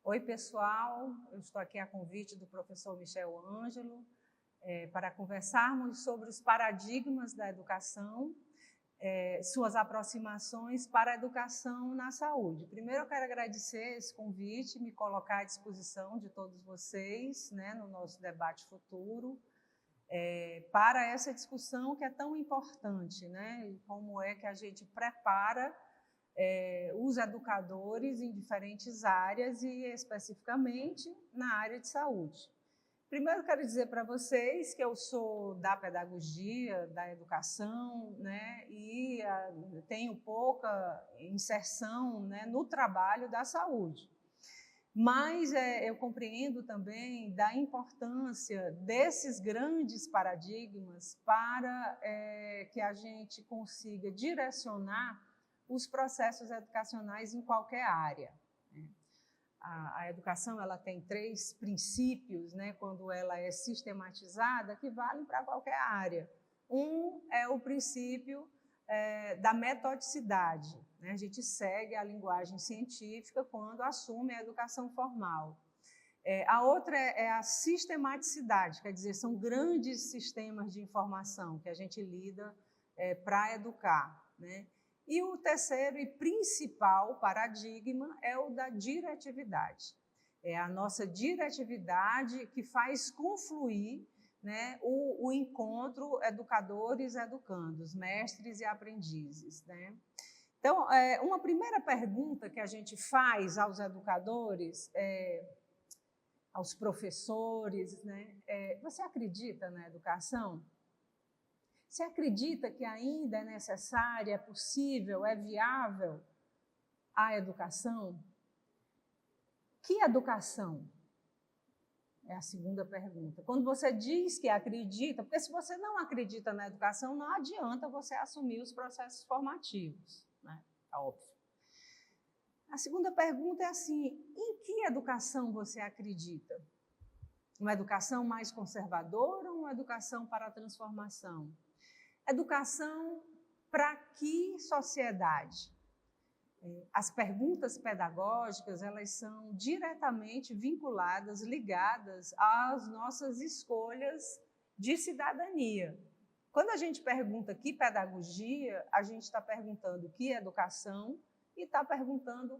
Oi, pessoal, eu estou aqui a convite do professor Michel Ângelo para conversarmos sobre os paradigmas da educação, suas aproximações para a educação na saúde. Primeiro, eu quero agradecer esse convite, me colocar à disposição de todos vocês, né, no nosso debate futuro, para essa discussão que é tão importante, né, e como é que a gente prepara os educadores em diferentes áreas e especificamente na área de saúde. Primeiro, quero dizer para vocês que eu sou da pedagogia, da educação, né, e tenho pouca inserção, né, no trabalho da saúde. Mas eu compreendo também da importância desses grandes paradigmas para que a gente consiga direcionar os processos educacionais em qualquer área. A educação ela tem 3 princípios, né, quando ela é sistematizada, que valem para qualquer área. Um é o princípio da metodicidade, né? A gente segue a linguagem científica quando assume a educação formal. A outra é a sistematicidade, quer dizer, são grandes sistemas de informação que a gente lida para educar, né? E o terceiro e principal paradigma é o da diretividade. É a nossa diretividade que faz confluir, né, o encontro educadores-educandos, mestres e aprendizes, né? Então, uma primeira pergunta que a gente faz aos educadores, aos professores, né, você acredita na educação? Você acredita que ainda é necessária, é possível, é viável a educação? Que educação? É a segunda pergunta. Quando você diz que acredita, porque se você não acredita na educação, não adianta você assumir os processos formativos, né? É óbvio. A segunda pergunta é assim: em que educação você acredita? Uma educação mais conservadora ou uma educação para a transformação? Educação para que sociedade? As perguntas pedagógicas, elas são diretamente vinculadas, ligadas às nossas escolhas de cidadania. Quando a gente pergunta que pedagogia, a gente está perguntando que educação e está perguntando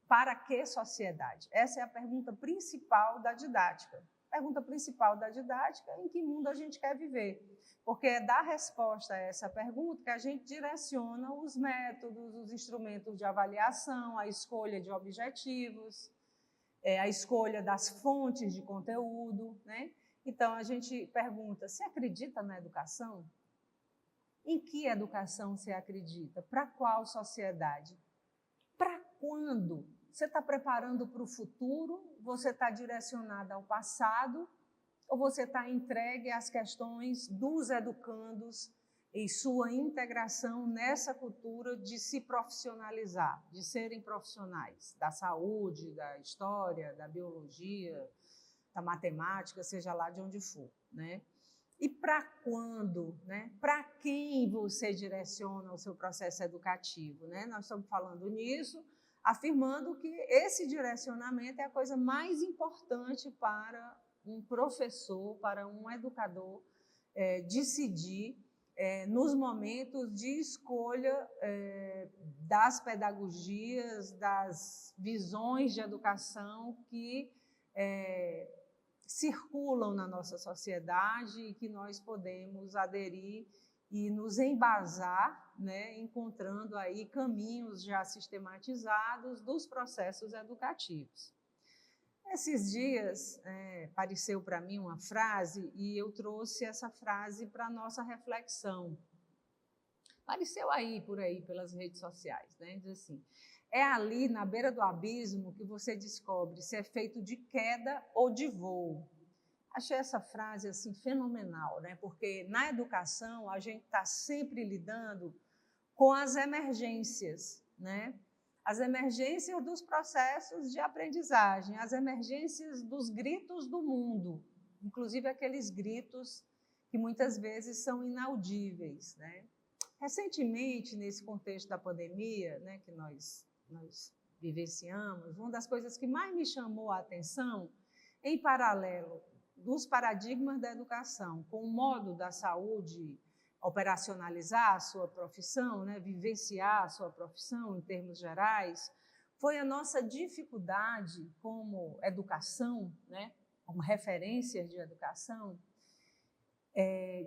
para que sociedade. Essa é a pergunta principal da didática. Pergunta principal da didática: em que mundo a gente quer viver? Porque é dar resposta a essa pergunta que a gente direciona os métodos, os instrumentos de avaliação, a escolha de objetivos, a escolha das fontes de conteúdo, né? Então, a gente pergunta: você acredita na educação? Em que educação você acredita? Para qual sociedade? Para quando? Você está preparando para o futuro? Você está direcionado ao passado? Ou você está entregue às questões dos educandos e sua integração nessa cultura de se profissionalizar, de serem profissionais da saúde, da história, da biologia, da matemática, seja lá de onde for, né? E para quando, né? Para quem você direciona o seu processo educativo, né? Nós estamos falando nisso, afirmando que esse direcionamento é a coisa mais importante para um professor, para um educador decidir nos momentos de escolha das pedagogias, das visões de educação que circulam na nossa sociedade e que nós podemos aderir e nos embasar, né, encontrando aí caminhos já sistematizados dos processos educativos. Esses dias apareceu para mim uma frase e eu trouxe essa frase para a nossa reflexão. Apareceu aí, por aí, pelas redes sociais, né? Diz assim: é ali na beira do abismo que você descobre se é feito de queda ou de voo. Achei essa frase assim fenomenal, né? Porque na educação a gente está sempre lidando com as emergências, né? As emergências dos processos de aprendizagem, as emergências dos gritos do mundo, inclusive aqueles gritos que muitas vezes são inaudíveis, né? Recentemente, nesse contexto da pandemia, né, que nós vivenciamos, uma das coisas que mais me chamou a atenção, em paralelo dos paradigmas da educação com o modo da saúde operacionalizar a sua profissão, né, vivenciar a sua profissão em termos gerais, foi a nossa dificuldade como educação, né, como referências de educação,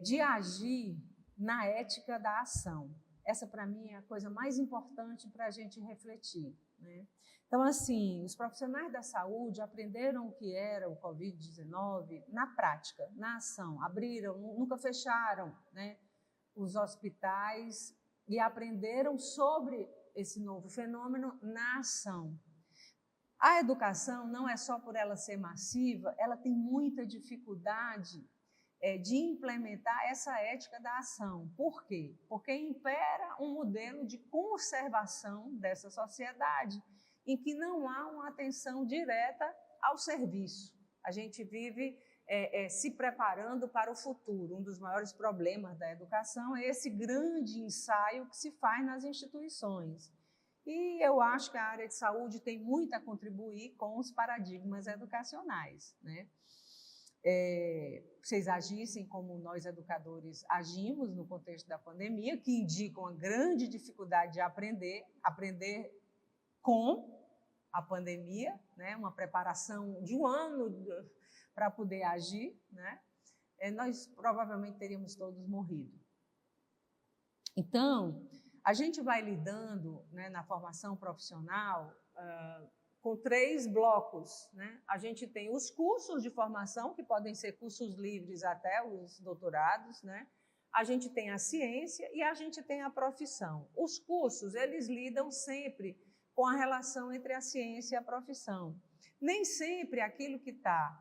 de agir na ética da ação. Essa, para mim, é a coisa mais importante para a gente refletir, né? Então, assim, os profissionais da saúde aprenderam o que era o Covid-19 na prática, na ação. Abriram, nunca fecharam, né, os hospitais e aprenderam sobre esse novo fenômeno na ação. A educação, não é só por ela ser massiva, ela tem muita dificuldade de implementar essa ética da ação. Por quê? Porque impera um modelo de conservação dessa sociedade, em que não há uma atenção direta ao serviço. A gente vive se preparando para o futuro. Um dos maiores problemas da educação é esse grande ensaio que se faz nas instituições. E eu acho que a área de saúde tem muito a contribuir com os paradigmas educacionais, né? Vocês agissem como nós educadores agimos no contexto da pandemia, que indicam a grande dificuldade de aprender com a pandemia, né? Uma preparação de um ano para poder agir, né? Nós provavelmente teríamos todos morrido. Então, a gente vai lidando, né, na formação profissional com 3 blocos, né? A gente tem os cursos de formação, que podem ser cursos livres até os doutorados, né? A gente tem a ciência e a gente tem a profissão. Os cursos, eles lidam sempre com a relação entre a ciência e a profissão. Nem sempre aquilo que está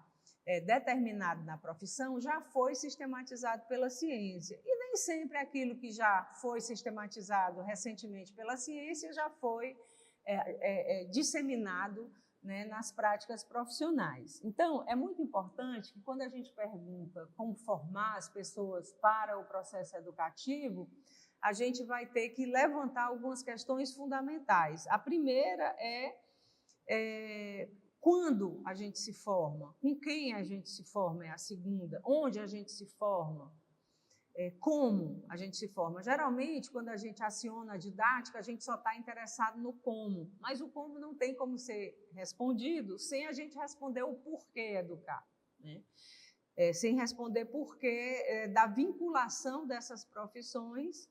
determinado na profissão já foi sistematizado pela ciência. E nem sempre aquilo que já foi sistematizado recentemente pela ciência já foi disseminado, né, nas práticas profissionais. Então, é muito importante que quando a gente pergunta como formar as pessoas para o processo educativo, a gente vai ter que levantar algumas questões fundamentais. A primeira é quando a gente se forma, com quem a gente se forma é a segunda, onde a gente se forma, como a gente se forma. Geralmente, quando a gente aciona a didática, a gente só está interessado no como, mas o como não tem como ser respondido sem a gente responder o porquê educar, né? Sem responder porquê da vinculação dessas profissões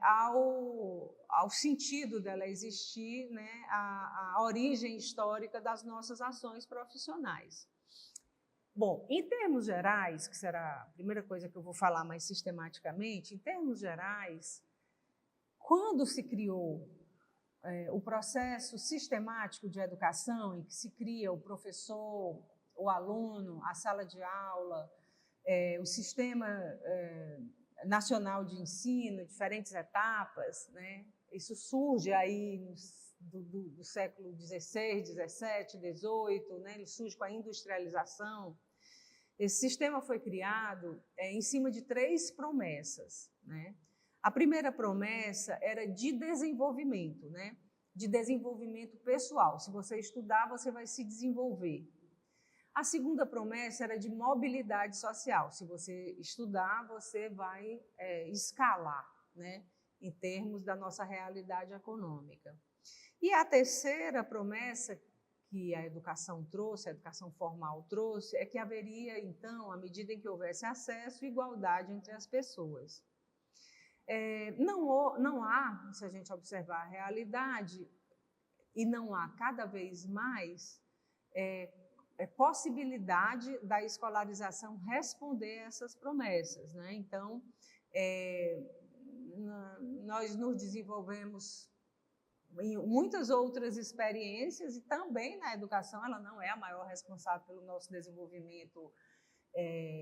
ao sentido dela existir, né, a origem histórica das nossas ações profissionais. Bom, em termos gerais, que será a primeira coisa que eu vou falar mais sistematicamente, em termos gerais, quando se criou o processo sistemático de educação, em que se cria o professor, o aluno, a sala de aula, o sistema nacional de ensino, diferentes etapas, né? Isso surge aí do século XVI, XVII, XVIII, né? Ele surge com a industrialização. Esse sistema foi criado em cima de 3 promessas, né? A primeira promessa era de desenvolvimento, né? De desenvolvimento pessoal. Se você estudar, você vai se desenvolver. A segunda promessa era de mobilidade social. Se você estudar, você vai escalar, né, em termos da nossa realidade econômica. E a terceira promessa que a educação trouxe, a educação formal trouxe, é que haveria, então, à medida em que houvesse acesso, igualdade entre as pessoas. Não há, se a gente observar a realidade, e não há cada vez mais possibilidade da escolarização responder a essas promessas, né? Então, nós nos desenvolvemos em muitas outras experiências e também na educação ela não é a maior responsável pelo nosso desenvolvimento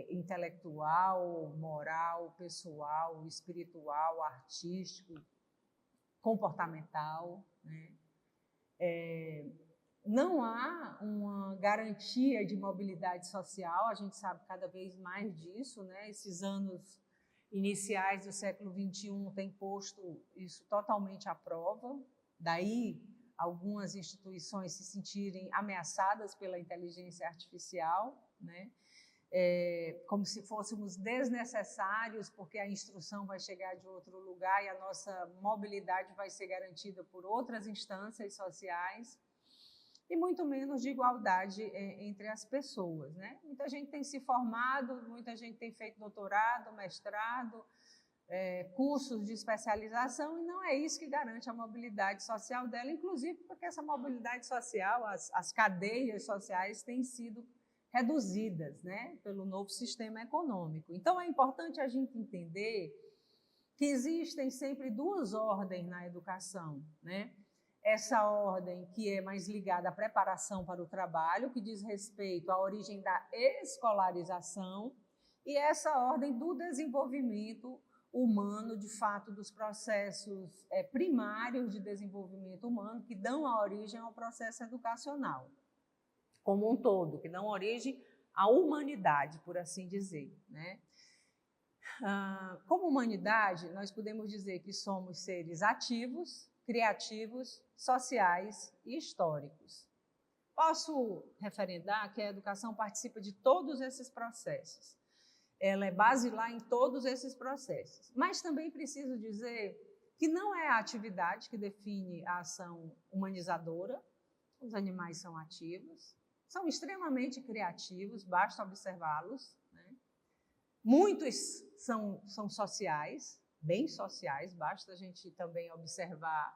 intelectual, moral, pessoal, espiritual, artístico, comportamental, né? Não há uma garantia de mobilidade social, a gente sabe cada vez mais disso, né? Esses anos iniciais do século XXI têm posto isso totalmente à prova, daí algumas instituições se sentirem ameaçadas pela inteligência artificial, né? Como se fôssemos desnecessários, porque a instrução vai chegar de outro lugar e a nossa mobilidade vai ser garantida por outras instâncias sociais, e muito menos de igualdade entre as pessoas, né? Muita gente tem se formado, muita gente tem feito doutorado, mestrado, cursos de especialização, e não é isso que garante a mobilidade social dela, inclusive porque essa mobilidade social, as cadeias sociais têm sido reduzidas, né, pelo novo sistema econômico. Então, é importante a gente entender que existem sempre duas ordens na educação, né? Essa ordem que é mais ligada à preparação para o trabalho, que diz respeito à origem da escolarização, e essa ordem do desenvolvimento humano, de fato, dos processos primários de desenvolvimento humano, que dão a origem ao processo educacional como um todo, que dão origem à humanidade, por assim dizer, né? Como humanidade, nós podemos dizer que somos seres ativos, criativos, sociais e históricos. Posso referendar que a educação participa de todos esses processos. Ela é basilar em todos esses processos. Mas também preciso dizer que não é a atividade que define a ação humanizadora. Os animais são ativos, são extremamente criativos, basta observá-los, né? Muitos são sociais, bem sociais, basta a gente também observar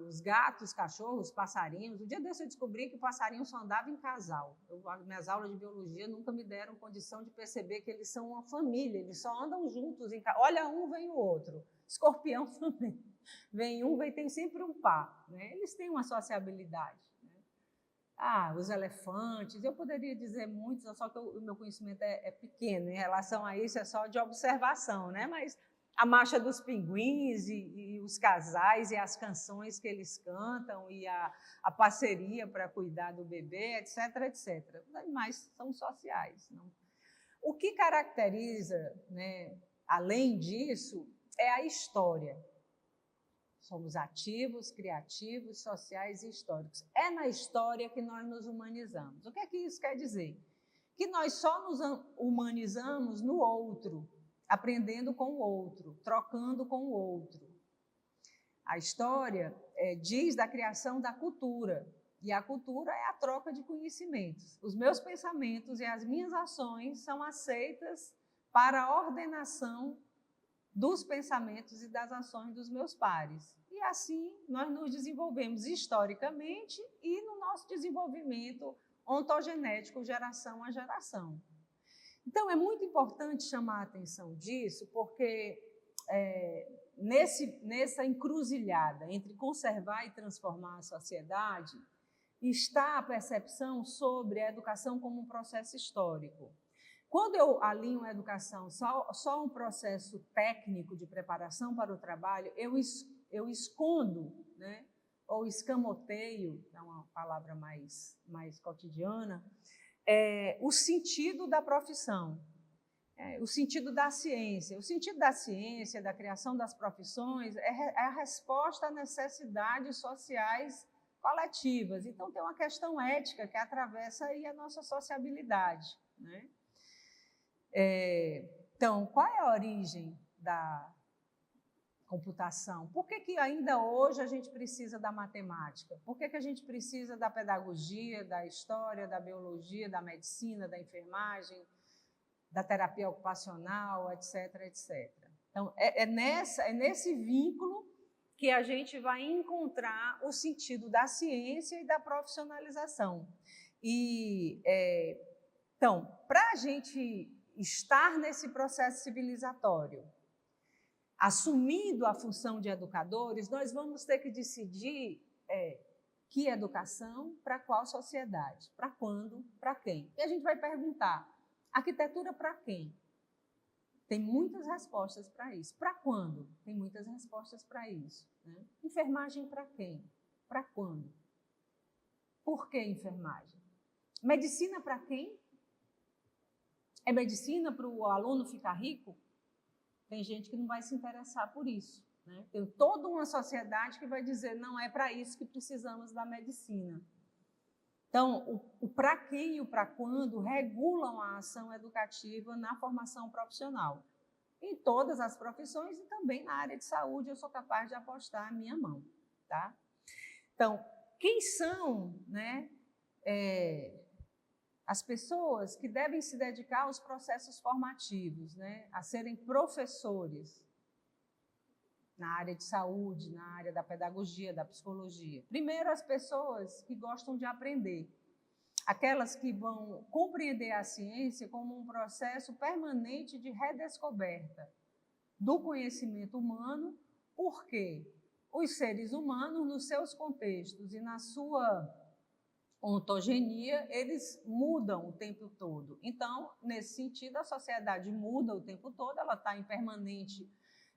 os gatos, cachorros, passarinhos. Um dia desse eu descobri que o passarinho só andava em casal. Minhas aulas de biologia nunca me deram condição de perceber que eles são uma família, eles só andam juntos. Olha, um vem o outro. Escorpião também. Vem um, tem sempre um par, né? Eles têm uma sociabilidade. Os elefantes, eu poderia dizer muitos, só que o meu conhecimento é pequeno em relação a isso, é só de observação, né? Mas a marcha dos pinguins e os casais e as canções que eles cantam e a parceria para cuidar do bebê, etc, etc. Os animais são sociais. Não? O que caracteriza, né, além disso, é a história. Somos ativos, criativos, sociais e históricos. É na história que nós nos humanizamos. O que é que isso quer dizer? Que nós só nos humanizamos no outro, aprendendo com o outro, trocando com o outro. A história diz da criação da cultura, e a cultura é a troca de conhecimentos. Os meus pensamentos e as minhas ações são aceitas para a ordenação dos pensamentos e das ações dos meus pares. E assim nós nos desenvolvemos historicamente e no nosso desenvolvimento ontogenético, geração a geração. Então, é muito importante chamar a atenção disso, porque nessa encruzilhada entre conservar e transformar a sociedade, está a percepção sobre a educação como um processo histórico. Quando eu alinho a educação só um processo técnico de preparação para o trabalho, eu escondo, né, ou escamoteio, é uma palavra mais cotidiana, o sentido da profissão, o sentido da ciência. O sentido da ciência, da criação das profissões, é a resposta a necessidades sociais coletivas. Então, tem uma questão ética que atravessa aí a nossa sociabilidade, né? Então, qual é a origem da computação? Por que ainda hoje a gente precisa da matemática? Por que a gente precisa da pedagogia, da história, da biologia, da medicina, da enfermagem, da terapia ocupacional, etc, etc. Então, é nesse vínculo que a gente vai encontrar o sentido da ciência e da profissionalização. Então, para a gente estar nesse processo civilizatório, assumindo a função de educadores, nós vamos ter que decidir que educação, para qual sociedade, para quando, para quem. E a gente vai perguntar, arquitetura para quem? Tem muitas respostas para isso. Para quando? Tem muitas respostas para isso. Né? Enfermagem para quem? Para quando? Por que enfermagem? Medicina para quem? É medicina para o aluno ficar rico? Tem gente que não vai se interessar por isso. né? Tem toda uma sociedade que vai dizer não é para isso que precisamos da medicina. Então, o para quem e o para quando regulam a ação educativa na formação profissional. Em todas as profissões e também na área de saúde, eu sou capaz de apostar a minha mão. Tá? Então, quem são, né, as pessoas que devem se dedicar aos processos formativos, né, a serem professores na área de saúde, na área da pedagogia, da psicologia? Primeiro, as pessoas que gostam de aprender, aquelas que vão compreender a ciência como um processo permanente de redescoberta do conhecimento humano, porque os seres humanos, nos seus contextos e na sua ontogenia, eles mudam o tempo todo. Então, nesse sentido, a sociedade muda o tempo todo, ela está em permanente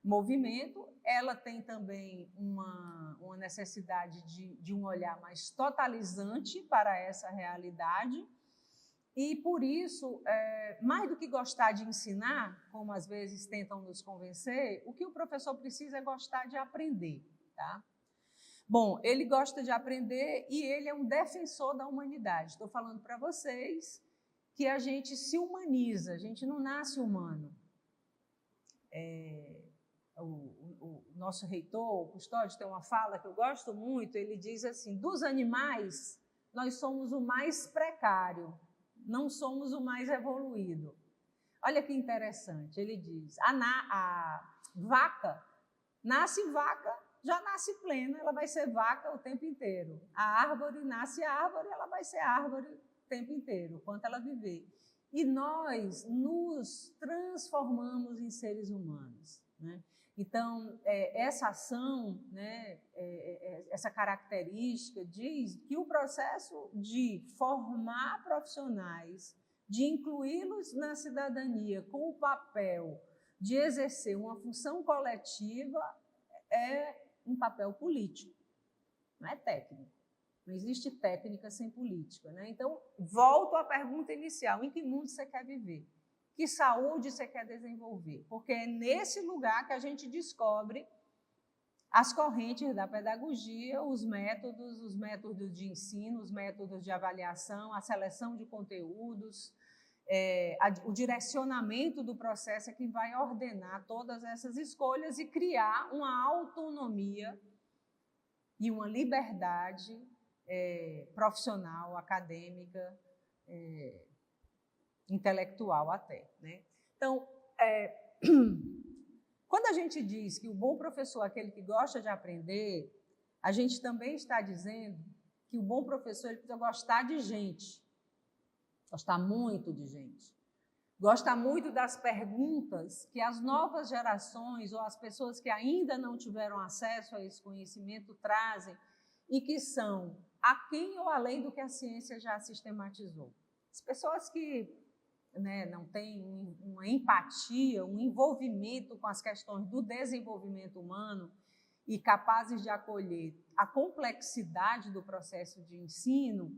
movimento, ela tem também uma necessidade de um olhar mais totalizante para essa realidade e, por isso, mais do que gostar de ensinar, como às vezes tentam nos convencer, o que o professor precisa é gostar de aprender. Tá? Bom, ele gosta de aprender e ele é um defensor da humanidade. Estou falando para vocês que a gente se humaniza, a gente não nasce humano. O nosso reitor, o Custódio, tem uma fala que eu gosto muito, ele diz assim, dos animais, nós somos o mais precário, não somos o mais evoluído. Olha que interessante, ele diz, a vaca, nasce vaca, já nasce plena, ela vai ser vaca o tempo inteiro. A árvore, nasce árvore, ela vai ser árvore o tempo inteiro, quanto ela viver. E nós nos transformamos em seres humanos, né? Então, essa ação, né, essa característica diz que o processo de formar profissionais, de incluí-los na cidadania com o papel de exercer uma função coletiva é um papel político, não é técnico. Não existe técnica sem política, né? Então, volto à pergunta inicial, em que mundo você quer viver? Que saúde você quer desenvolver? Porque é nesse lugar que a gente descobre as correntes da pedagogia, os métodos de ensino, os métodos de avaliação, a seleção de conteúdos, o direcionamento do processo é que vai ordenar todas essas escolhas e criar uma autonomia e uma liberdade profissional, acadêmica, intelectual até, né? Então, quando a gente diz que o bom professor é aquele que gosta de aprender, a gente também está dizendo que o bom professor ele precisa gostar de gente, gostar muito de gente, gostar muito das perguntas que as novas gerações ou as pessoas que ainda não tiveram acesso a esse conhecimento trazem e que são aquém ou além do que a ciência já sistematizou. As pessoas que não têm uma empatia, um envolvimento com as questões do desenvolvimento humano e capazes de acolher a complexidade do processo de ensino,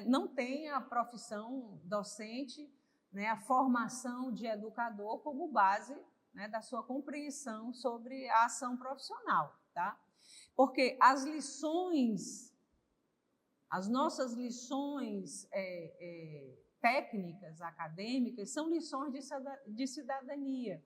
não têm a profissão docente, a formação de educador como base da sua compreensão sobre a ação profissional. Tá? Porque as nossas lições técnicas, acadêmicas, são lições de cidadania.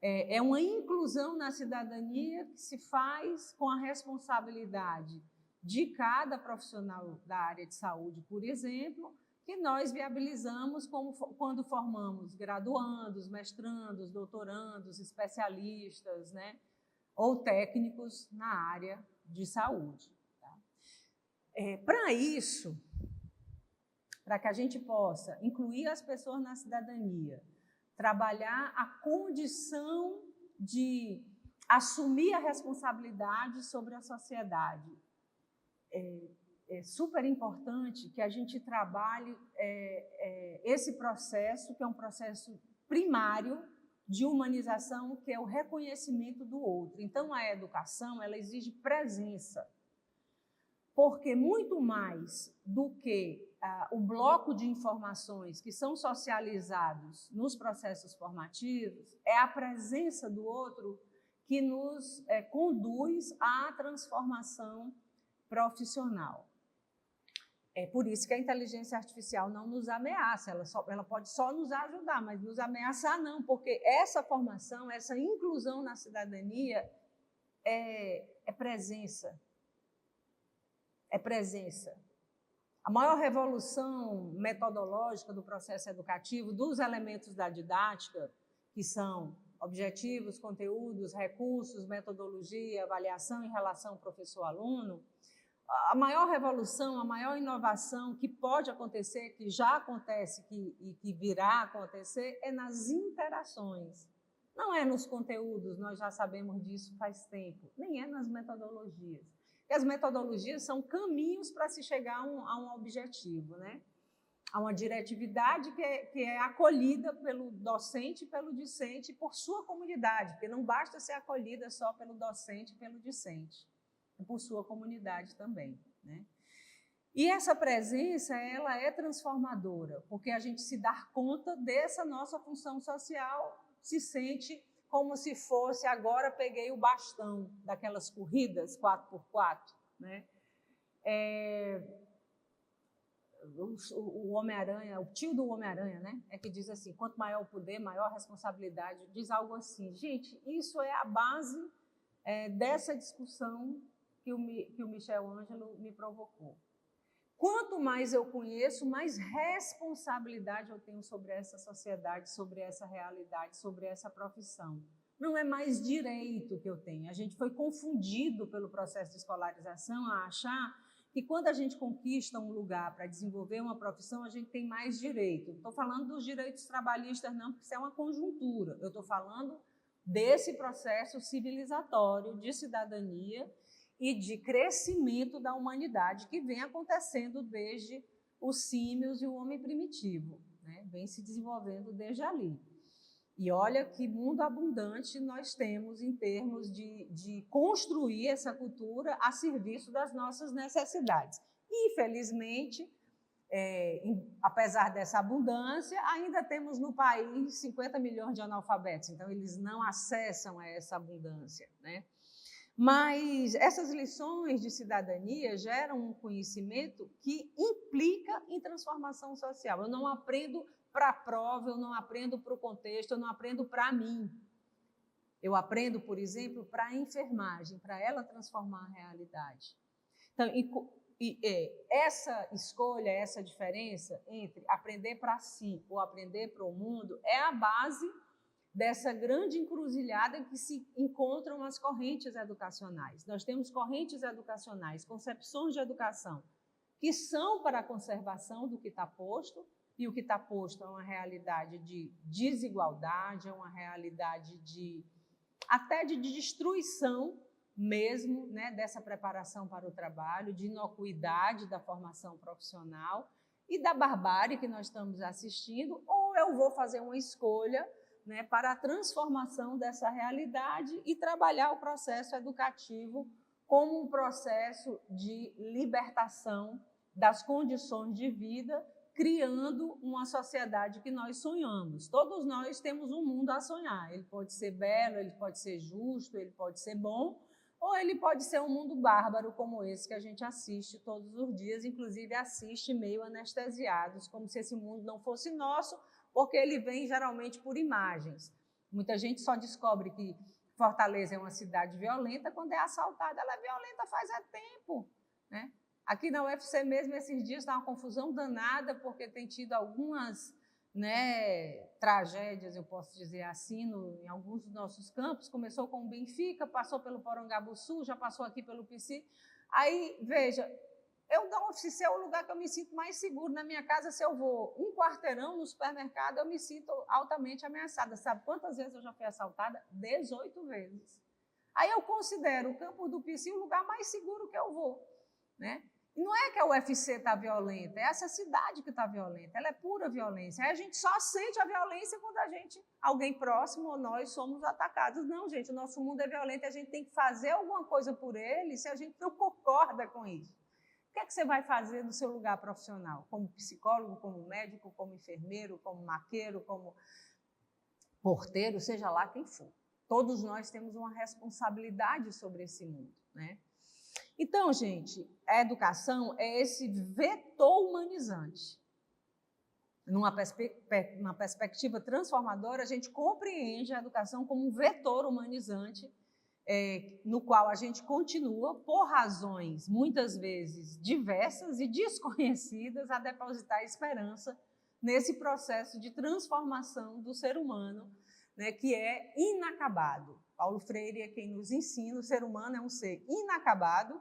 É uma inclusão na cidadania que se faz com a responsabilidade de cada profissional da área de saúde, por exemplo, que nós viabilizamos quando formamos graduandos, mestrandos, doutorandos, especialistas, ou técnicos na área de saúde. Tá? Para isso, para que a gente possa incluir as pessoas na cidadania, trabalhar a condição de assumir a responsabilidade sobre a sociedade. É super importante que a gente trabalhe esse processo, que é um processo primário de humanização, que é o reconhecimento do outro. Então, a educação, ela exige presença, porque muito mais do que o bloco de informações que são socializados nos processos formativos, é a presença do outro que nos conduz à transformação profissional. É por isso que a inteligência artificial não nos ameaça, ela pode só nos ajudar, mas nos ameaçar não, porque essa formação, essa inclusão na cidadania é presença. É presença. A maior revolução metodológica do processo educativo, dos elementos da didática, que são objetivos, conteúdos, recursos, metodologia, avaliação em relação professor-aluno, a maior revolução, a maior inovação que pode acontecer, que já acontece e que virá acontecer, é nas interações. Não é nos conteúdos, nós já sabemos disso faz tempo, nem é nas metodologias. E as metodologias são caminhos para se chegar a um objetivo, né? Há uma diretividade que é acolhida pelo docente e pelo discente e por sua comunidade, porque não basta ser acolhida só pelo docente e pelo discente, é por sua comunidade também, né? E essa presença, ela é transformadora, porque a gente se dá conta dessa nossa função social, se sente como se fosse, agora peguei o bastão daquelas corridas 4x4, né? O Homem-Aranha, o tio do Homem-Aranha, né? É que diz assim, quanto maior o poder, maior a responsabilidade, diz algo assim. Gente, isso é a base dessa discussão que o Michel Ângelo me provocou. Quanto mais eu conheço, mais responsabilidade eu tenho sobre essa sociedade, sobre essa realidade, sobre essa profissão. Não é mais direito que eu tenho. A gente foi confundido pelo processo de escolarização a achar que quando a gente conquista um lugar para desenvolver uma profissão, a gente tem mais direito. Não estou falando dos direitos trabalhistas, não, porque isso é uma conjuntura. Eu estou falando desse processo civilizatório de cidadania e de crescimento da humanidade que vem acontecendo desde os símios e o homem primitivo, né? Vem se desenvolvendo desde ali. E olha que mundo abundante nós temos em termos de construir essa cultura a serviço das nossas necessidades. Infelizmente, apesar dessa abundância, ainda temos no país 50 milhões de analfabetos, então eles não acessam a essa abundância, né? Mas essas lições de cidadania geram um conhecimento que implica em transformação social. Eu não aprendo para a prova, eu não aprendo para o contexto, eu não aprendo para mim. Eu aprendo, por exemplo, para a enfermagem, para ela transformar a realidade. Então, essa escolha, essa diferença entre aprender para si ou aprender para o mundo é a base dessa grande encruzilhada em que se encontram as correntes educacionais. Nós temos correntes educacionais, concepções de educação, que são para a conservação do que está posto, e o que está posto é uma realidade de desigualdade, é uma realidade até de destruição mesmo, né, dessa preparação para o trabalho, de inocuidade da formação profissional e da barbárie que nós estamos assistindo, ou eu vou fazer uma escolha, né, para a transformação dessa realidade e trabalhar o processo educativo como um processo de libertação das condições de vida, criando uma sociedade que nós sonhamos. Todos nós temos um mundo a sonhar. Ele pode ser belo, ele pode ser justo, ele pode ser bom, ou ele pode ser um mundo bárbaro como esse que a gente assiste todos os dias, inclusive assiste meio anestesiados, como se esse mundo não fosse nosso, porque ele vem geralmente por imagens. Muita gente só descobre que Fortaleza é uma cidade violenta quando é assaltada. Ela é violenta faz tempo, né? Aqui na UFC mesmo, esses dias, está uma confusão danada, porque tem tido algumas, né, tragédias, eu posso dizer assim, em alguns dos nossos campos. Começou com o Benfica, passou pelo Porangabuçu, já passou aqui pelo PC. Aí, veja, da UFC é o lugar que eu me sinto mais seguro. Na minha casa, se eu vou um quarteirão no supermercado, eu me sinto altamente ameaçada. Sabe quantas vezes eu já fui assaltada? 18 vezes. Aí eu considero o campo do PC o lugar mais seguro que eu vou, né? E não é que a UFC está violenta, é essa cidade que está violenta, ela é pura violência. Aí a gente só sente a violência quando alguém próximo ou nós somos atacados. Não, gente, o nosso mundo é violento e a gente tem que fazer alguma coisa por ele se a gente não concorda com isso. O que é que você vai fazer no seu lugar profissional? Como psicólogo, como médico, como enfermeiro, como maqueiro, como porteiro, seja lá quem for, Todos nós temos uma responsabilidade sobre esse mundo, né? Então, gente, a educação é esse vetor humanizante. Numa perspectiva transformadora, a gente compreende a educação como um vetor humanizante, no qual a gente continua, por razões muitas vezes diversas e desconhecidas, a depositar esperança nesse processo de transformação do ser humano, né, que é inacabado. Paulo Freire é quem nos ensina, o ser humano é um ser inacabado,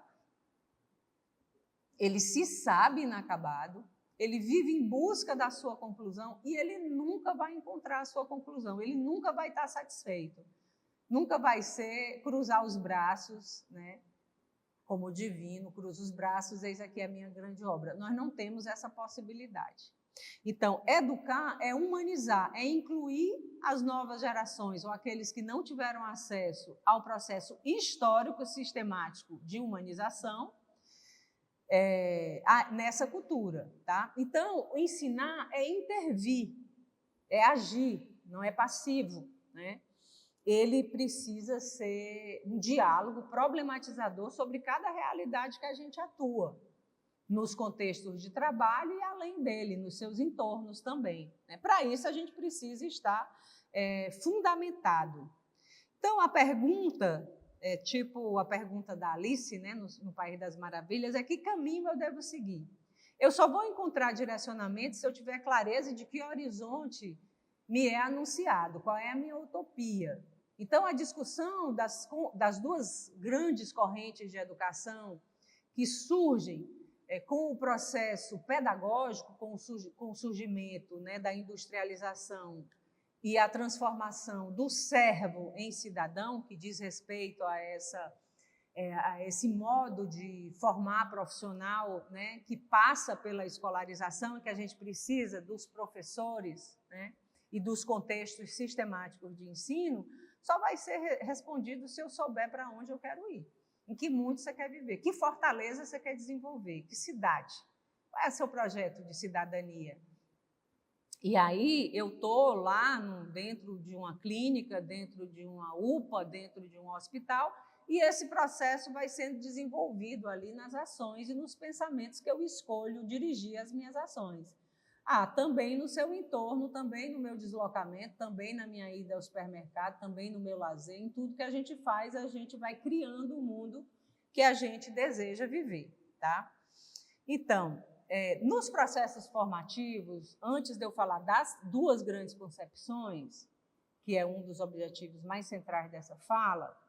ele se sabe inacabado, ele vive em busca da sua conclusão e ele nunca vai encontrar a sua conclusão, ele nunca vai estar satisfeito, nunca vai ser cruzar os braços, né? Como o divino, cruza os braços, eis aqui a minha grande obra. Nós não temos essa possibilidade. Então, educar é humanizar, é incluir as novas gerações ou aqueles que não tiveram acesso ao processo histórico sistemático de humanização, nessa cultura, tá? Então, o ensinar é intervir, é agir, não é passivo, né? Ele precisa ser um diálogo problematizador sobre cada realidade que a gente atua, nos contextos de trabalho e além dele, nos seus entornos também, né? Para isso, a gente precisa estar fundamentado. Então, a pergunta tipo a pergunta da Alice, né, no País das Maravilhas, é que caminho eu devo seguir? Eu só vou encontrar direcionamento se eu tiver clareza de que horizonte me é anunciado, qual é a minha utopia. Então, a discussão das duas grandes correntes de educação que surgem com o processo pedagógico, com o surgimento, né, da industrialização e a transformação do servo em cidadão, que diz respeito a esse modo de formar profissional, né, que passa pela escolarização e que a gente precisa dos professores, né, e dos contextos sistemáticos de ensino, só vai ser respondido se eu souber para onde eu quero ir, em que mundo você quer viver, que fortaleza você quer desenvolver, que cidade, qual é o seu projeto de cidadania. E aí eu estou lá dentro de uma clínica, dentro de uma UPA, dentro de um hospital, e esse processo vai sendo desenvolvido ali nas ações e nos pensamentos que eu escolho dirigir as minhas ações. Também no seu entorno, também no meu deslocamento, também na minha ida ao supermercado, também no meu lazer, em tudo que a gente faz, a gente vai criando o mundo que a gente deseja viver, tá? Então, nos processos formativos, antes de eu falar das duas grandes concepções, que é um dos objetivos mais centrais dessa fala,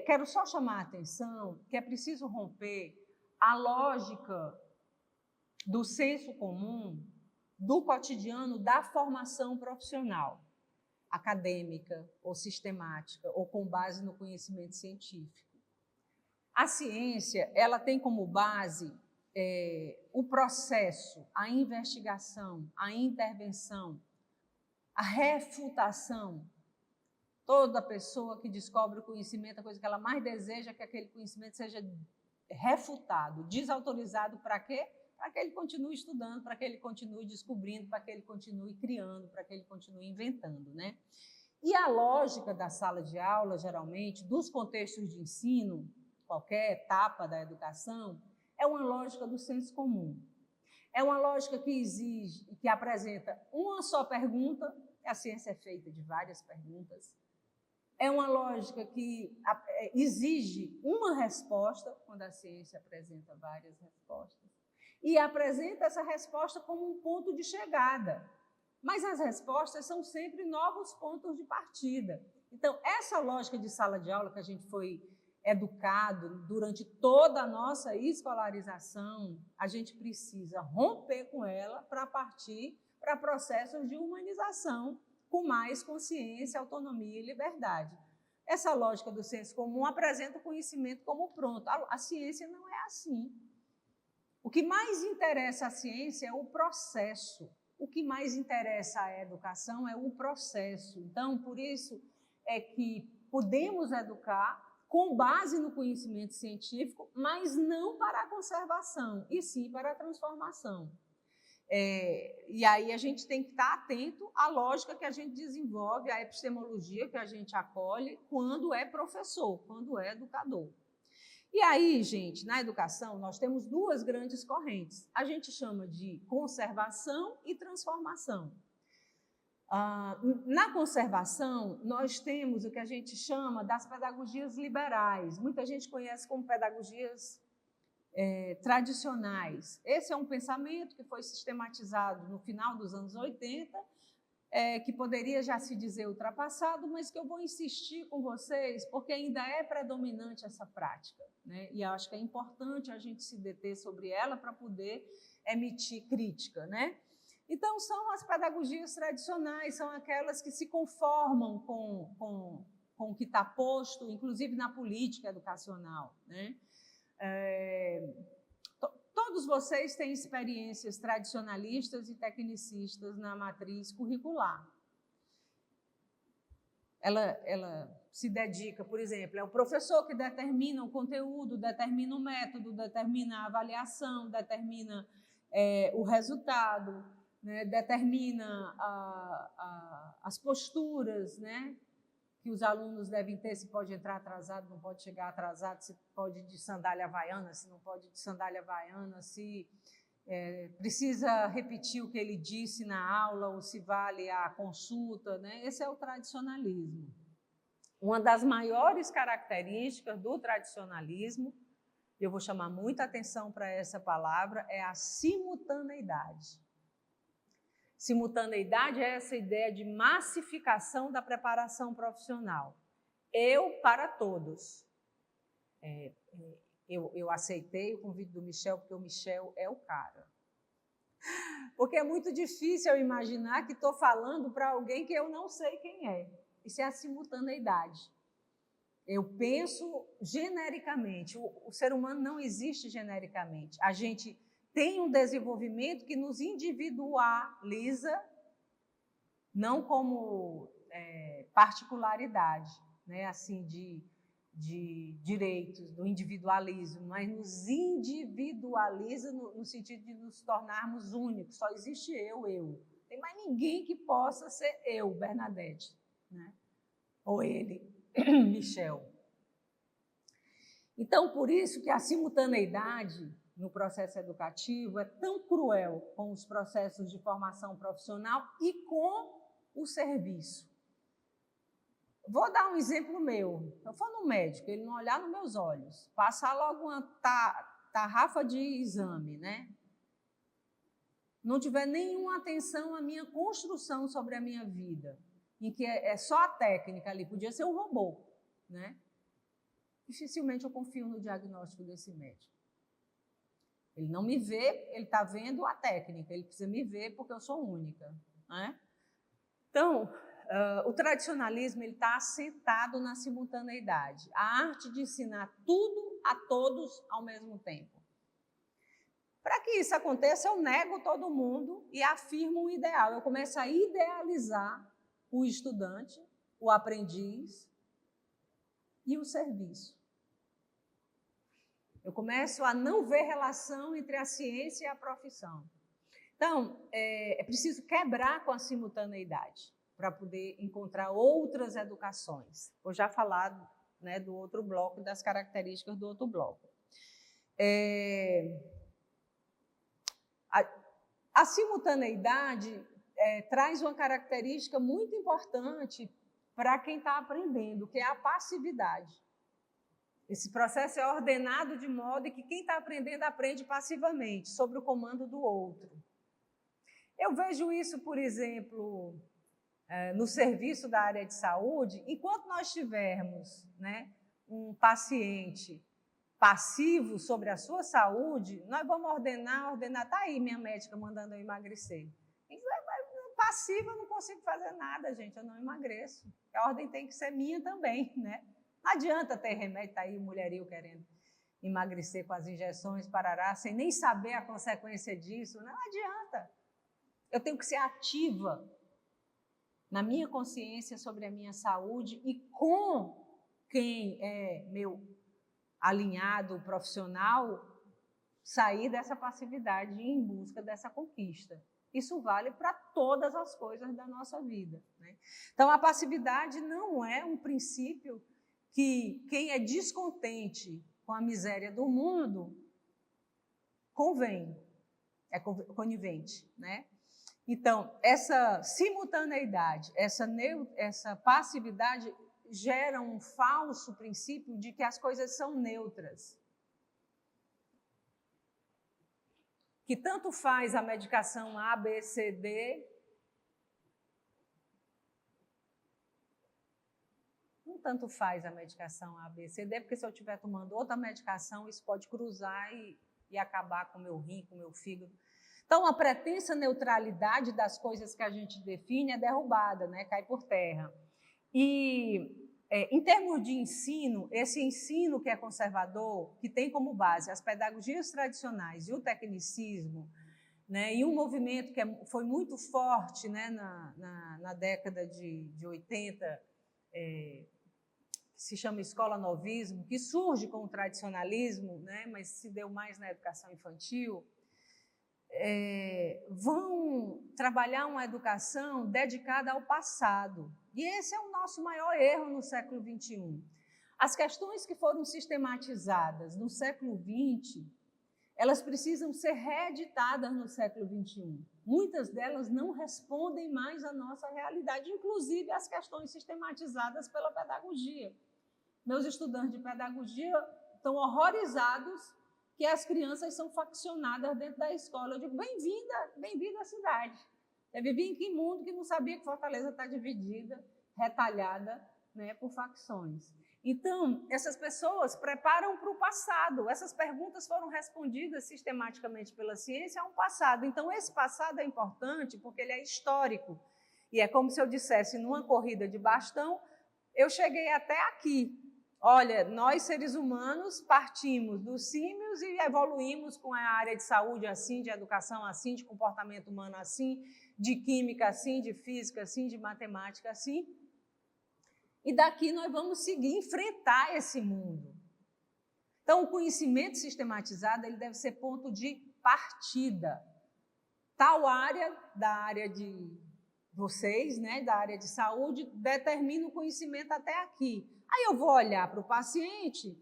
quero só chamar a atenção que é preciso romper a lógica do senso comum, do cotidiano, da formação profissional, acadêmica ou sistemática, ou com base no conhecimento científico. A ciência, ela tem como base o processo, a investigação, a intervenção, a refutação. Toda pessoa que descobre o conhecimento, a coisa que ela mais deseja é que aquele conhecimento seja refutado, desautorizado para quê? Para que ele continue estudando, para que ele continue descobrindo, para que ele continue criando, para que ele continue inventando, né? E a lógica da sala de aula, geralmente, dos contextos de ensino, qualquer etapa da educação, é uma lógica do senso comum. É uma lógica que exige, que apresenta uma só pergunta, a ciência é feita de várias perguntas. É uma lógica que exige uma resposta, quando a ciência apresenta várias respostas. E apresenta essa resposta como um ponto de chegada. Mas as respostas são sempre novos pontos de partida. Então, essa lógica de sala de aula que a gente foi educado durante toda a nossa escolarização, a gente precisa romper com ela para partir para processos de humanização com mais consciência, autonomia e liberdade. Essa lógica do senso comum apresenta o conhecimento como pronto. A ciência não é assim. O que mais interessa à ciência é o processo. O que mais interessa à educação é o processo. Então, por isso é que podemos educar com base no conhecimento científico, mas não para a conservação, e sim para a transformação. E aí a gente tem que estar atento à lógica que a gente desenvolve, à epistemologia que a gente acolhe quando é professor, quando é educador. E aí, gente, na educação, nós temos duas grandes correntes. A gente chama de conservação e transformação. Na conservação, nós temos o que a gente chama das pedagogias liberais. Muita gente conhece como pedagogias tradicionais. Esse é um pensamento que foi sistematizado no final dos anos 80, que poderia já se dizer ultrapassado, mas que eu vou insistir com vocês, porque ainda é predominante essa prática, né? E acho que é importante a gente se deter sobre ela para poder emitir crítica, né? Então, são as pedagogias tradicionais, são aquelas que se conformam com o que está posto, inclusive na política educacional, né? Todos vocês têm experiências tradicionalistas e tecnicistas na matriz curricular. Ela se dedica, por exemplo, é o professor que determina o conteúdo, determina o método, determina a avaliação, determina o resultado, né, determina as posturas, né, que os alunos devem ter, se pode entrar atrasado, não pode chegar atrasado, se pode de sandália havaiana, se não pode de sandália havaiana, se precisa repetir o que ele disse na aula ou se vale a consulta, né? Esse é o tradicionalismo. Uma das maiores características do tradicionalismo, eu vou chamar muita atenção para essa palavra, é a simultaneidade. Simultaneidade é essa ideia de massificação da preparação profissional. Eu para todos. Eu aceitei o convite do Michel, porque o Michel é o cara. Porque é muito difícil eu imaginar que estou falando para alguém que eu não sei quem é. Isso é a simultaneidade. Eu penso genericamente. O ser humano não existe genericamente. A gente tem um desenvolvimento que nos individualiza, não como particularidade, né, assim, de direitos, do individualismo, mas nos individualiza no sentido de nos tornarmos únicos. Só existe eu. Não tem mais ninguém que possa ser eu, Bernadette, né? Ou ele, Michel. Então, por isso que a simultaneidade no processo educativo é tão cruel com os processos de formação profissional e com o serviço. Vou dar um exemplo meu. Eu for no médico, ele não olhar nos meus olhos, passar logo uma tarrafa de exame, né? Não tiver nenhuma atenção à minha construção sobre a minha vida, em que é só a técnica ali, podia ser um robô, né? Dificilmente eu confio no diagnóstico desse médico. Ele não me vê, ele está vendo a técnica, ele precisa me ver porque eu sou única, né? Então, o tradicionalismo está assentado na simultaneidade, a arte de ensinar tudo a todos ao mesmo tempo. Para que isso aconteça, eu nego todo mundo e afirmo um ideal. Eu começo a idealizar o estudante, o aprendiz e o serviço. Eu começo a não ver relação entre a ciência e a profissão. Então, é preciso quebrar com a simultaneidade para poder encontrar outras educações. Vou já falar, né, do outro bloco, das características do outro bloco. A simultaneidade traz uma característica muito importante para quem está aprendendo, que é a passividade. Esse processo é ordenado de modo que quem está aprendendo aprende passivamente, sob o comando do outro. Eu vejo isso, por exemplo, no serviço da área de saúde. Enquanto nós tivermos, né, um paciente passivo sobre a sua saúde, nós vamos ordenar, está aí minha médica mandando eu emagrecer. Passiva eu não consigo fazer nada, gente, eu não emagreço. A ordem tem que ser minha também, né? Não adianta ter remédio, está aí o mulherio querendo emagrecer com as injeções, parará, sem nem saber a consequência disso. Não adianta. Eu tenho que ser ativa na minha consciência sobre a minha saúde e com quem é meu alinhado profissional, sair dessa passividade e ir em busca dessa conquista. Isso vale para todas as coisas da nossa vida, né? Então, a passividade não é um princípio que quem é descontente com a miséria do mundo é conivente, né? Então, essa simultaneidade, essa passividade gera um falso princípio de que as coisas são neutras. Que tanto faz a medicação A, B, C, D. Não tanto faz a medicação A, B, C, D, porque se eu estiver tomando outra medicação, isso pode cruzar e acabar com o meu rim, com o meu fígado. Então, a pretensa neutralidade das coisas que a gente define é derrubada, né? Cai por terra. E, em termos de ensino, esse ensino que é conservador, que tem como base as pedagogias tradicionais e o tecnicismo, né? E um movimento que foi muito forte, né? na década de 80, que se chama escola novismo, que surge com o tradicionalismo, né? Mas se deu mais na educação infantil, vão trabalhar uma educação dedicada ao passado. E esse é o nosso maior erro no século XXI. As questões que foram sistematizadas no século XX, elas precisam ser reeditadas no século XXI. Muitas delas não respondem mais à nossa realidade, inclusive as questões sistematizadas pela pedagogia. Meus estudantes de pedagogia estão horrorizados que as crianças são faccionadas dentro da escola. Eu digo, bem-vinda à cidade. Eu vivi em que mundo que não sabia que Fortaleza está dividida, retalhada, né, por facções. Então, essas pessoas preparam para o passado. Essas perguntas foram respondidas sistematicamente pela ciência a um passado. Então, esse passado é importante porque ele é histórico. E é como se eu dissesse, numa corrida de bastão, eu cheguei até aqui. Olha, nós seres humanos partimos dos símios e evoluímos com a área de saúde assim, de educação assim, de comportamento humano assim, de química assim, de física assim, de matemática assim. E daqui nós vamos seguir, enfrentar esse mundo. Então, o conhecimento sistematizado ele deve ser ponto de partida. Tal área, da área de vocês, né, da área de saúde, determina o conhecimento até aqui. Aí eu vou olhar para o paciente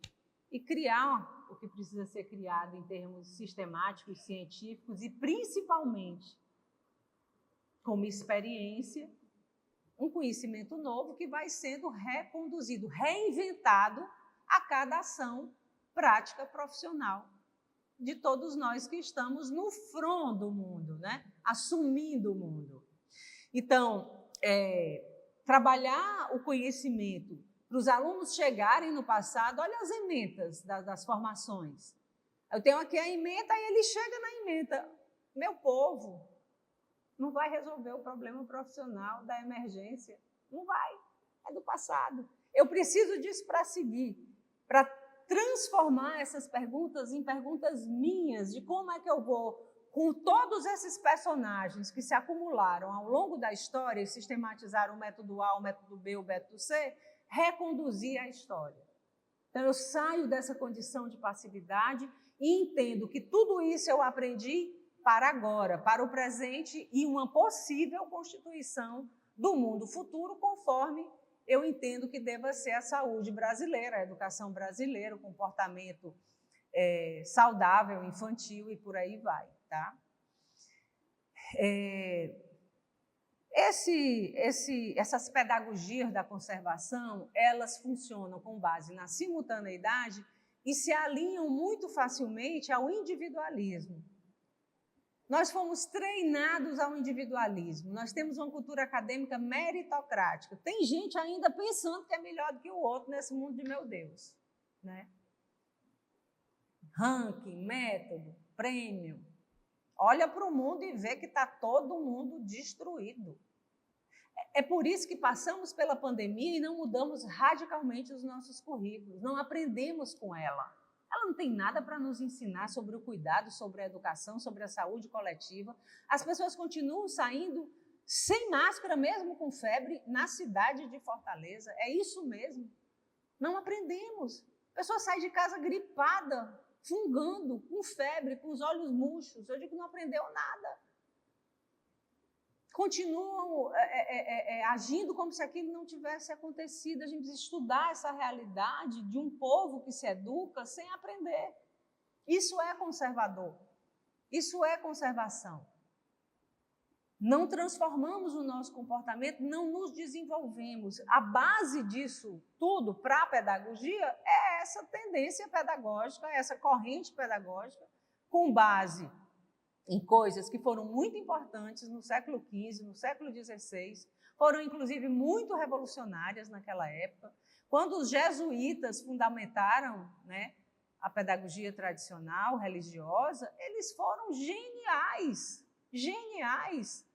e criar o que precisa ser criado em termos sistemáticos, científicos e, principalmente, como experiência, um conhecimento novo que vai sendo reconduzido, reinventado a cada ação prática profissional de todos nós que estamos no front do mundo, né? Assumindo o mundo. Então, trabalhar o conhecimento para os alunos chegarem no passado, olha as ementas das formações. Eu tenho aqui a ementa e ele chega na ementa. Meu povo, não vai resolver o problema profissional da emergência. Não vai, é do passado. Eu preciso disso para seguir, para transformar essas perguntas em perguntas minhas, de como é que eu vou, com todos esses personagens que se acumularam ao longo da história e sistematizaram o método A, o método B, o método C, reconduzir a história. Então, eu saio dessa condição de passividade e entendo que tudo isso eu aprendi para agora, para o presente e uma possível constituição do mundo futuro, conforme eu entendo que deva ser a saúde brasileira, a educação brasileira, o comportamento saudável, infantil e por aí vai. Tá? Essas pedagogias da conservação, elas funcionam com base na simultaneidade e se alinham muito facilmente ao individualismo. Nós fomos treinados ao individualismo, nós temos uma cultura acadêmica meritocrática. Tem gente ainda pensando que é melhor do que o outro nesse mundo de meu Deus. Né? Ranking, método, prêmio. Olha para o mundo e vê que está todo mundo destruído. É por isso que passamos pela pandemia e não mudamos radicalmente os nossos currículos, não aprendemos com ela. Ela não tem nada para nos ensinar sobre o cuidado, sobre a educação, sobre a saúde coletiva. As pessoas continuam saindo sem máscara, mesmo com febre, na cidade de Fortaleza. É isso mesmo. Não aprendemos. A pessoa sai de casa gripada, fungando, com febre, com os olhos murchos. Eu digo que não aprendeu nada. Continuam agindo como se aquilo não tivesse acontecido. A gente precisa estudar essa realidade de um povo que se educa sem aprender. Isso é conservador. Isso é conservação. Não transformamos o nosso comportamento, não nos desenvolvemos. A base disso tudo para a pedagogia é essa tendência pedagógica, essa corrente pedagógica, com base em coisas que foram muito importantes no século XV, no século XVI, foram inclusive muito revolucionárias naquela época. Quando os jesuítas fundamentaram, né, a pedagogia tradicional, religiosa, eles foram geniais, geniais.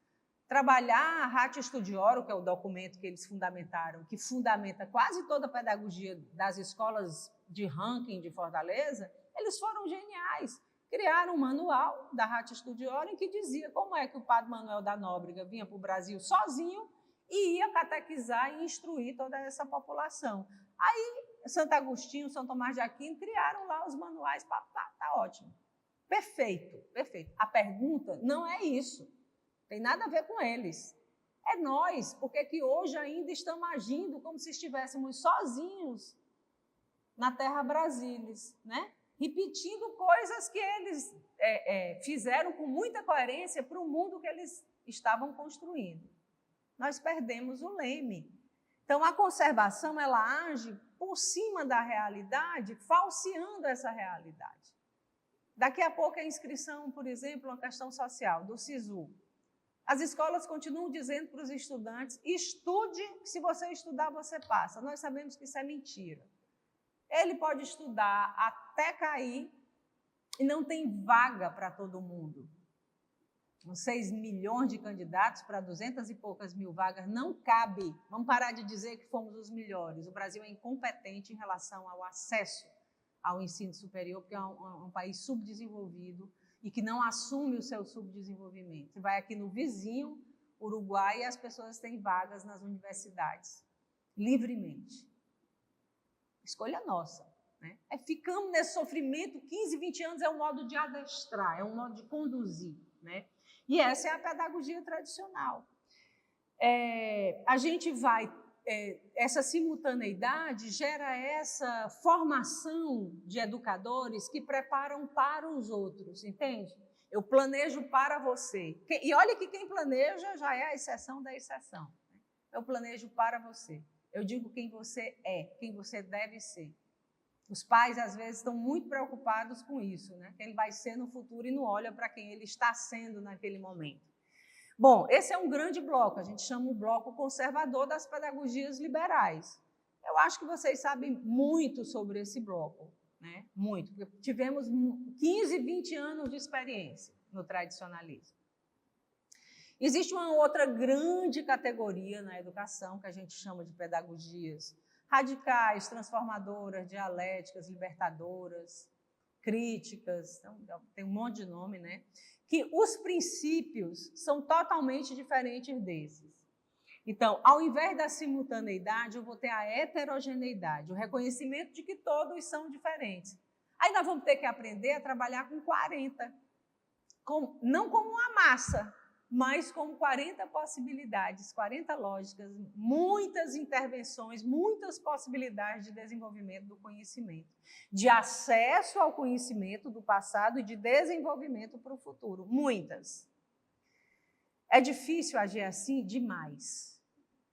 Trabalhar a Ratio Studiorum, que é o documento que eles fundamentaram, que fundamenta quase toda a pedagogia das escolas de ranking de Fortaleza, eles foram geniais. Criaram um manual da Ratio Studiorum que dizia como é que o padre Manuel da Nóbrega vinha para o Brasil sozinho e ia catequizar e instruir toda essa população. Aí, Santo Agostinho, São Tomás de Aquino criaram lá os manuais, tá ótimo. Perfeito, perfeito. A pergunta não é isso. Tem nada a ver com eles. É nós, porque que hoje ainda estamos agindo como se estivéssemos sozinhos na terra brasilis, né? Repetindo coisas que eles fizeram com muita coerência para o mundo que eles estavam construindo. Nós perdemos o leme. Então, a conservação, ela age por cima da realidade, falseando essa realidade. Daqui a pouco a inscrição, por exemplo, uma questão social, do SISU. As escolas continuam dizendo para os estudantes, estude, que se você estudar, você passa. Nós sabemos que isso é mentira. Ele pode estudar até cair e não tem vaga para todo mundo. 6 milhões de candidatos para 200 e poucas mil vagas não cabe. Vamos parar de dizer que fomos os melhores. O Brasil é incompetente em relação ao acesso ao ensino superior, porque é um país subdesenvolvido e que não assume o seu subdesenvolvimento. Você vai aqui no vizinho, Uruguai, e as pessoas têm vagas nas universidades, livremente. Escolha nossa. Né? Ficamos nesse sofrimento, 15, 20 anos é um modo de adestrar, é um modo de conduzir. Né? E essa é a pedagogia tradicional. A gente vai... essa simultaneidade gera essa formação de educadores que preparam para os outros, entende? Eu planejo para você. E olha que quem planeja já é a exceção da exceção. Né? Eu planejo para você. Eu digo quem você é, quem você deve ser. Os pais, às vezes, estão muito preocupados com isso, né? Quem ele vai ser no futuro e não olha para quem ele está sendo naquele momento. Bom, esse é um grande bloco, a gente chama o bloco conservador das pedagogias liberais. Eu acho que vocês sabem muito sobre esse bloco, né? Muito, porque tivemos 15, 20 anos de experiência no tradicionalismo. Existe uma outra grande categoria na educação, que a gente chama de pedagogias radicais, transformadoras, dialéticas, libertadoras, críticas, então, tem um monte de nome, né? Que os princípios são totalmente diferentes desses. Então, ao invés da simultaneidade, eu vou ter a heterogeneidade, o reconhecimento de que todos são diferentes. Aí nós vamos ter que aprender a trabalhar com 40, não como uma massa, mas com 40 possibilidades, 40 lógicas, muitas intervenções, muitas possibilidades de desenvolvimento do conhecimento, de acesso ao conhecimento do passado e de desenvolvimento para o futuro, muitas. É difícil agir assim? Demais.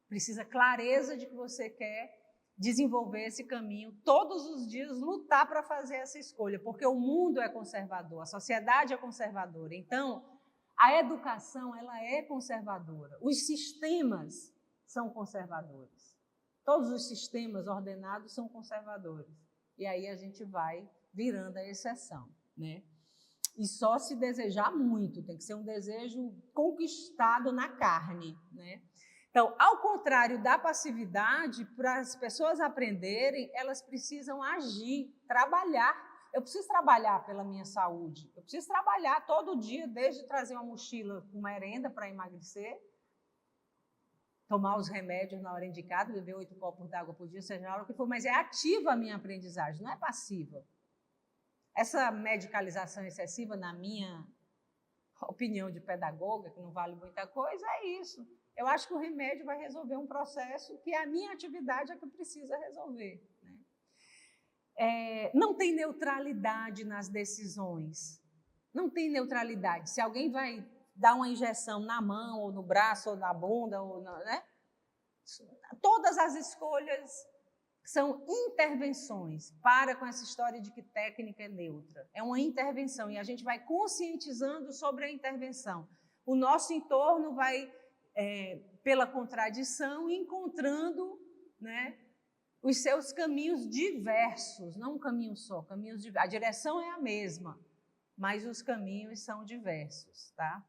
Precisa clareza de que você quer desenvolver esse caminho, todos os dias lutar para fazer essa escolha, porque o mundo é conservador, a sociedade é conservadora, então... A educação, ela é conservadora. Os sistemas são conservadores. Todos os sistemas ordenados são conservadores. E aí a gente vai virando a exceção, né? E só se desejar muito, tem que ser um desejo conquistado na carne, né? Então, ao contrário da passividade, para as pessoas aprenderem, elas precisam agir, trabalhar. Eu preciso trabalhar pela minha saúde, eu preciso trabalhar todo dia, desde trazer uma mochila com merenda para emagrecer, tomar os remédios na hora indicada, beber 8 copos d'água por dia, seja lá o que for, mas é ativa a minha aprendizagem, não é passiva. essa medicalização excessiva, na minha opinião de pedagoga, que não vale muita coisa, é isso. Eu acho que o remédio vai resolver um processo que a minha atividade é que precisa resolver. Né? Não tem neutralidade nas decisões. Não tem neutralidade. Se alguém vai dar uma injeção na mão, ou no braço, ou na bunda, ou né? Todas as escolhas são intervenções. Para com essa história de que técnica é neutra. É uma intervenção e a gente vai conscientizando sobre a intervenção. O nosso entorno vai, pela contradição, encontrando, né, os seus caminhos diversos, não um caminho só, caminhos diversos. A direção é a mesma, mas os caminhos são diversos. Tá?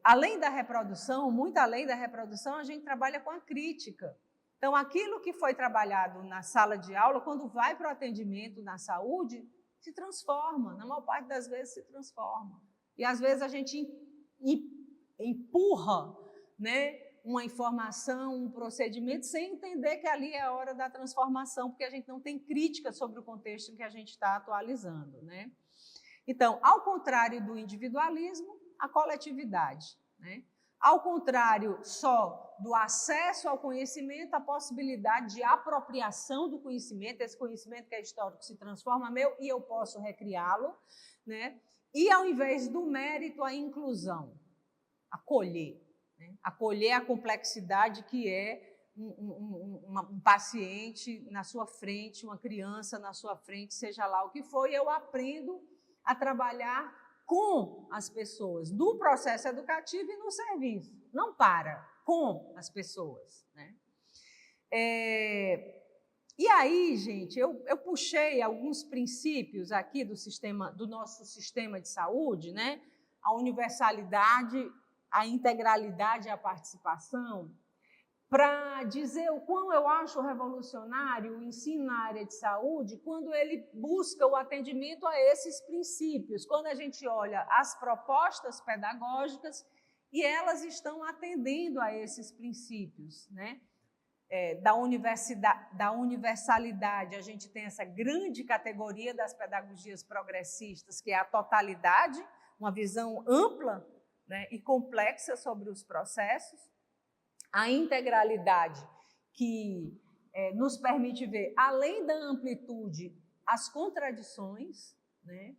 Além da reprodução, muito além da reprodução, a gente trabalha com a crítica. Então, aquilo que foi trabalhado na sala de aula, quando vai para o atendimento na saúde, se transforma, na maior parte das vezes se transforma. E, às vezes, a gente empurra, né, uma informação, um procedimento, sem entender que ali é a hora da transformação, porque a gente não tem crítica sobre o contexto que a gente está atualizando. Né? Então, ao contrário do individualismo, a coletividade. Né? Ao contrário só do acesso ao conhecimento, a possibilidade de apropriação do conhecimento, esse conhecimento que é histórico se transforma meu e eu posso recriá-lo, né? E ao invés do mérito, a inclusão, acolher, né? Acolher a complexidade que é um paciente na sua frente, uma criança na sua frente, seja lá o que for, e eu aprendo a trabalhar com as pessoas, no processo educativo e no serviço. Não para, com as pessoas. Né? E aí, gente, eu puxei alguns princípios aqui do nosso sistema de saúde, né? A universalidade, a integralidade e a participação, para dizer o quão eu acho revolucionário o ensino na área de saúde quando ele busca o atendimento a esses princípios, quando a gente olha as propostas pedagógicas e elas estão atendendo a esses princípios. Né? Da universalidade, a gente tem essa grande categoria das pedagogias progressistas, que é a totalidade, uma visão ampla, né, e complexa sobre os processos. A integralidade, que nos permite ver, além da amplitude, as contradições, né?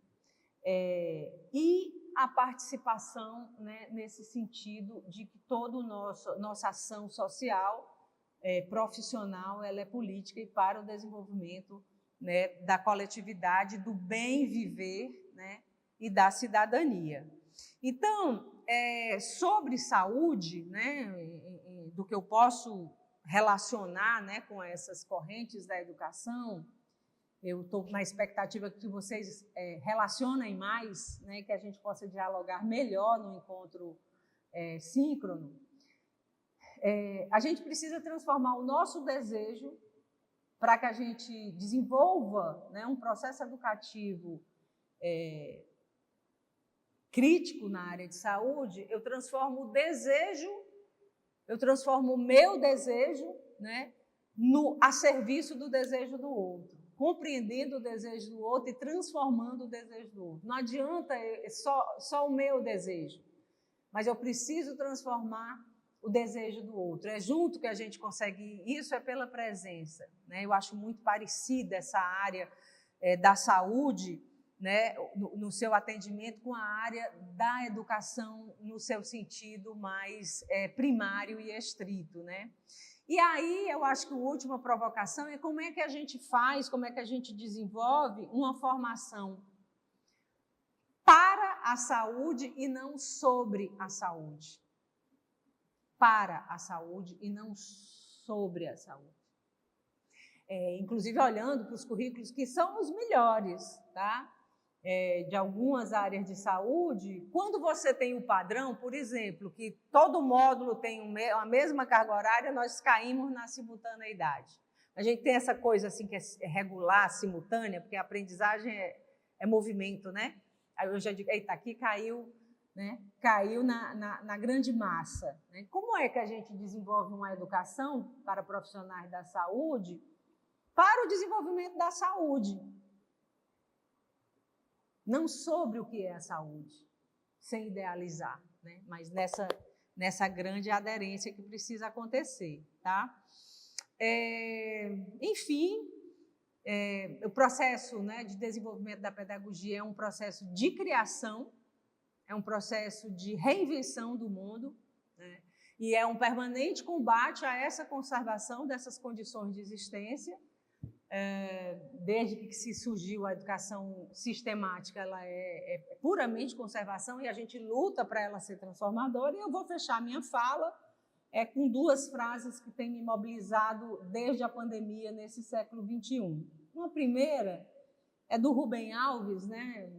E a participação, né, nesse sentido de que toda nossa ação social, profissional, ela é política e para o desenvolvimento, né, da coletividade, do bem viver, né, e da cidadania. Então, sobre saúde, né, do que eu posso relacionar, né, com essas correntes da educação, eu estou na expectativa que vocês relacionem mais, né, que a gente possa dialogar melhor no encontro síncrono. A gente precisa transformar o nosso desejo para que a gente desenvolva, né, um processo educativo crítico na área de saúde. Eu transformo o desejo, eu transformo o meu desejo, né, a serviço do desejo do outro, compreendendo o desejo do outro e transformando o desejo do outro. Não adianta só o meu desejo, mas eu preciso transformar o desejo do outro. É junto que a gente consegue ir. Isso é pela presença. Né? Eu acho muito parecida essa área da saúde, né, no seu atendimento, com a área da educação no seu sentido mais primário e estrito. Né? E aí eu acho que a última provocação é como é que a gente faz, como é que a gente desenvolve uma formação para a saúde e não sobre a saúde. Para a saúde e não sobre a saúde. Inclusive olhando para os currículos que são os melhores, tá? De algumas áreas de saúde, quando você tem o padrão, por exemplo, que todo módulo tem a mesma carga horária, nós caímos na simultaneidade. A gente tem essa coisa assim que é regular, simultânea, porque a aprendizagem é movimento, né? Aí eu já digo, eita, aqui caiu, né? Caiu na grande massa. Né? Como é que a gente desenvolve uma educação para profissionais da saúde para o desenvolvimento da saúde? não sobre o que é a saúde, sem idealizar, né? Mas nessa grande aderência que precisa acontecer, tá? Enfim, o processo, né, de desenvolvimento da pedagogia é um processo de criação, é um processo de reinvenção do mundo, né? E é um permanente combate a essa conservação dessas condições de existência. Desde que se surgiu a educação sistemática, ela é puramente conservação e a gente luta para ela ser transformadora. E eu vou fechar minha fala com duas frases que têm me mobilizado desde a pandemia nesse século XXI. Uma primeira é do Rubem Alves, né,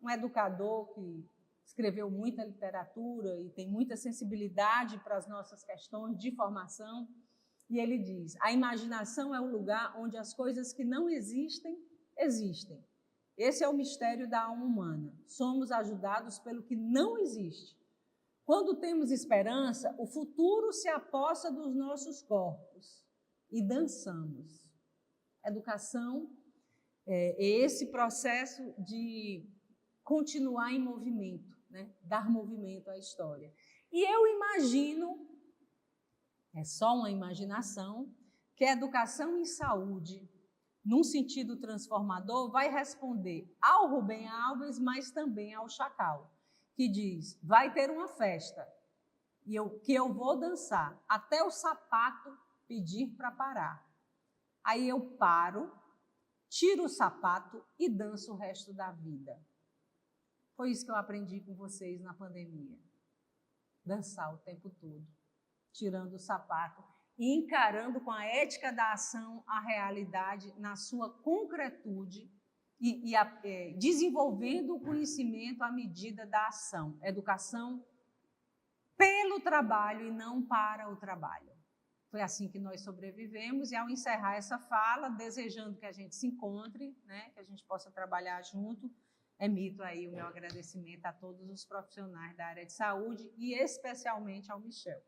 um educador que escreveu muita literatura e tem muita sensibilidade para as nossas questões de formação. E ele diz: a imaginação é o lugar onde as coisas que não existem, existem. Esse é o mistério da alma humana. Somos ajudados pelo que não existe. Quando temos esperança, o futuro se apossa dos nossos corpos e dançamos. Educação é esse processo de continuar em movimento, né? Dar movimento à história. E eu imagino, é só uma imaginação, que a educação em saúde, num sentido transformador, vai responder ao Rubem Alves, mas também ao Chacal, que diz: vai ter uma festa que eu vou dançar até o sapato pedir para parar. Aí eu paro, tiro o sapato e danço o resto da vida. Foi isso que eu aprendi com vocês na pandemia. Dançar o tempo todo, tirando o sapato e encarando com a ética da ação a realidade na sua concretude e desenvolvendo o conhecimento à medida da ação. Educação pelo trabalho e não para o trabalho. Foi assim que nós sobrevivemos e, ao encerrar essa fala, desejando que a gente se encontre, né, que a gente possa trabalhar junto, emito aí o meu agradecimento a todos os profissionais da área de saúde e especialmente ao Michel.